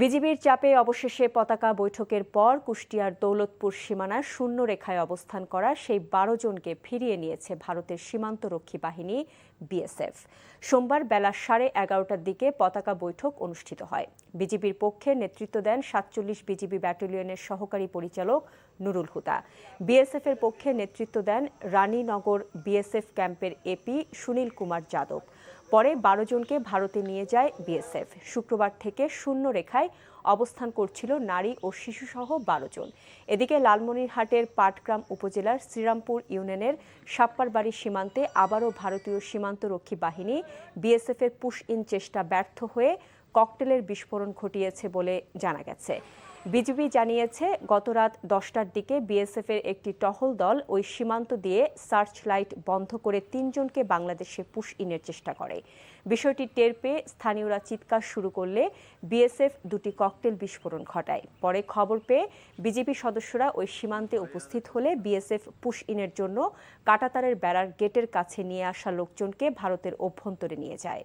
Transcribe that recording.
বিজিবির চাপে অবশেষে পতাকা বৈঠকের পর কুষ্টিয়ার দৌলতপুর সীমানার শূন্য রেখায় অবস্থান করা সেই ১২ জনকে ফিরিয়ে নিয়েছে ভারতের সীমান্তরক্ষী বাহিনী বিএসএফ। সোমবার বেলা 11:30টার দিকে পতাকা বৈঠক অনুষ্ঠিত হয়। বিজিবির পক্ষে নেতৃত্ব দেন ৪৭ বিজিবি ব্যাটালিয়নের সহকারী পরিচালক নুরুল হুদা। বিএসএফের পক্ষে নেতৃত্ব দেন রানীনগর বিএসএফ ক্যাম্পের এপি সুনীল কুমার যাদব। পরে ১২ জনকে ভারতে নিয়ে যায় বিএসএফ। শুক্রবার থেকে শূন্য রেখায় অবস্থান করছিল নারী ও শিশুসহ ১২ জন। এদিকে লালমনিরহাটের পাটগ্রাম উপজেলার শ্রীরামপুর ইউনিয়নের সাপ্পারবাড়ি সীমান্তে আবারও ভারতীয় সীমান্তরক্ষী বাহিনী বিএসএফের পুশ ইন চেষ্টা ব্যর্থ হয়ে ককটেলের বিস্ফোরণ ঘটিয়েছে বলে জানা গেছে। বিজিবি জানিয়েছে, গতরাত 10টার দিকে বিএসএফের একটি টহল দল ওই সীমান্ত দিয়ে সার্চ লাইট বন্ধ করে ৩ জনকে বাংলাদেশে পুশ ইনের চেষ্টা করে। বিষয়টি টের পেয়ে স্থানীয়রা চিৎকার শুরু করলে বিএসএফ দুটি ককটেল বিস্ফোরণ ঘটায়। পরে খবর পেয়ে বিজিবি সদস্যরা ওই সীমান্তে উপস্থিত হলে বিএসএফ পুশ ইনের জন্য কাঁটাতারের বেড়ার গেটের কাছে নিয়ে আসা লোকজনকে ভারতের অভ্যন্তরে নিয়ে যায়।